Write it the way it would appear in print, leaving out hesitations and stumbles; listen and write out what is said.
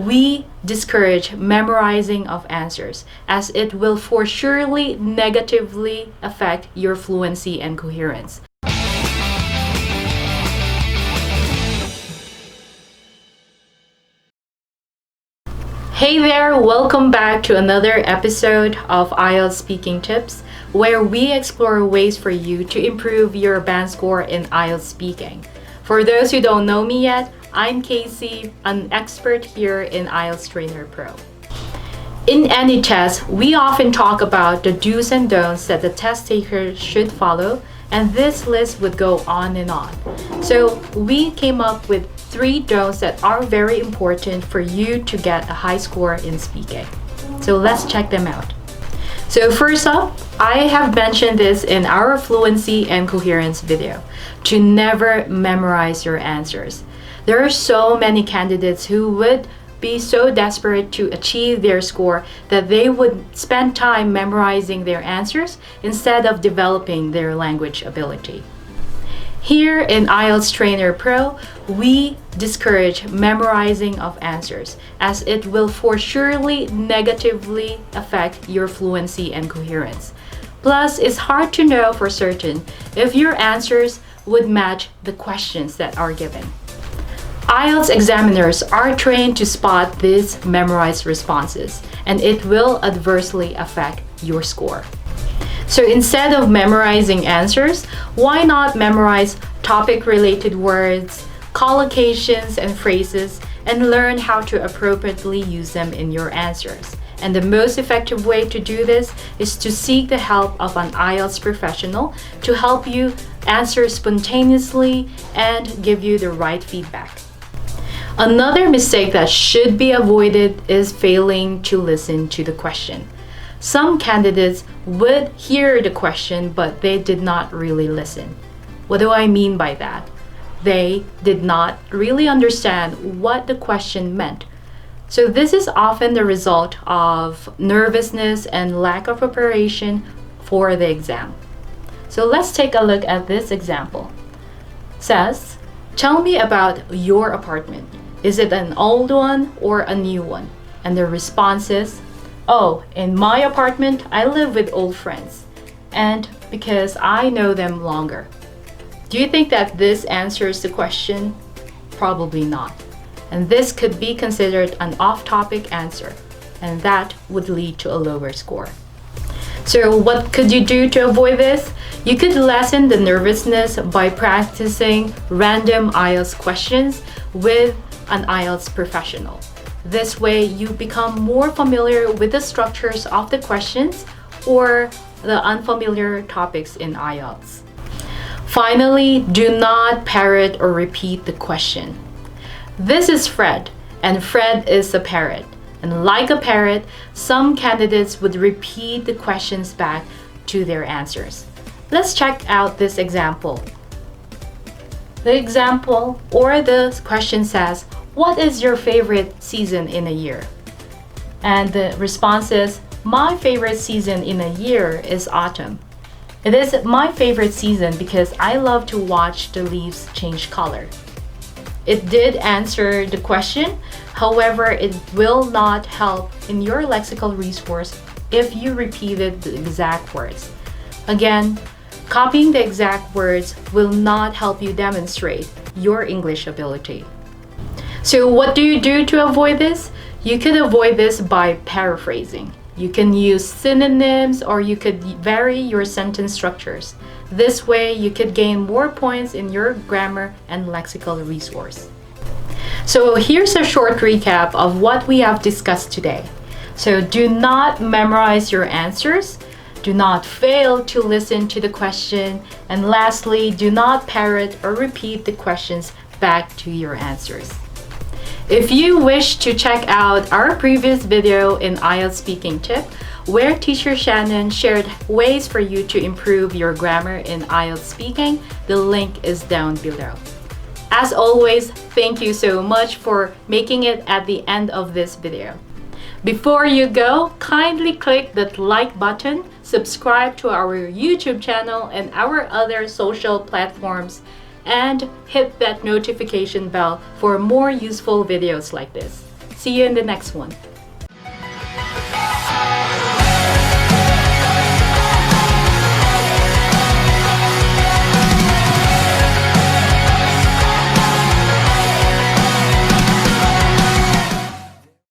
we discourage memorizing of answers, as it will for surely negatively affect your fluency and coherence. Hey there, welcome back to another episode of IELTS Speaking Tips, where we explore ways for you to improve your band score in IELTS speaking. For those who don't know me yet, I'm Casey, an expert here in IELTS Trainer Pro. In any test, we often talk about the do's and don'ts that the test taker should follow, and this list would go on and on. So we came up with 3 don'ts that are very important for you to get a high score in speaking. So let's check them out. So first up, I have mentioned this in our fluency and coherence video, to never memorize your answers. There are so many candidates who would be so desperate to achieve their score that they would spend time memorizing their answers instead of developing their language ability. Here in IELTS Trainer Pro, we discourage memorizing of answers, as it will for surely negatively affect your fluency and coherence. Plus, it's hard to know for certain if your answers would match the questions that are given. IELTS examiners are trained to spot these memorized responses, and it will adversely affect your score. So instead of memorizing answers, why not memorize topic-related words, collocations, and phrases, and learn how to appropriately use them in your answers? And the most effective way to do this is to seek the help of an IELTS professional to help you answer spontaneously and give you the right feedback. Another mistake that should be avoided is failing to listen to the question. Some candidates would hear the question, but they did not really listen. What do I mean by that? They did not really understand what the question meant. So this is often the result of nervousness and lack of preparation for the exam. So let's take a look at this example. It says, tell me about your apartment. Is it an old one or a new one? And the response is, oh, in my apartment, I live with old friends, and because I know them longer. Do you think that this answers the question? Probably not. And this could be considered an off-topic answer, and that would lead to a lower score. So what could you do to avoid this? You could lessen the nervousness by practicing random IELTS questions with an IELTS professional. This way, you become more familiar with the structures of the questions or the unfamiliar topics in IELTS. Finally, do not parrot or repeat the question. This is Fred, and Fred is a parrot. And like a parrot, some candidates would repeat the questions back to their answers. Let's check out this example. The example or the question says, what is your favorite season in a year? And the response is, my favorite season in a year is autumn. It is my favorite season because I love to watch the leaves change color. It did answer the question, however, it will not help in your lexical resource if you repeated the exact words. Again, copying the exact words will not help you demonstrate your English ability. So what do you do to avoid this? You could avoid this by paraphrasing. You can use synonyms, or you could vary your sentence structures. This way, you could gain more points in your grammar and lexical resource. So here's a short recap of what we have discussed today. So do not memorize your answers. Do not fail to listen to the question. And lastly, do not parrot or repeat the questions back to your answers. If you wish to check out our previous video in IELTS Speaking Tip, where teacher Shannon shared ways for you to improve your grammar in IELTS speaking, the link is down below. As always, thank you so much for making it at the end of this video. Before you go, kindly click that like button, subscribe to our YouTube channel and our other social platforms, and hit that notification bell for more useful videos like this. See you in the next one.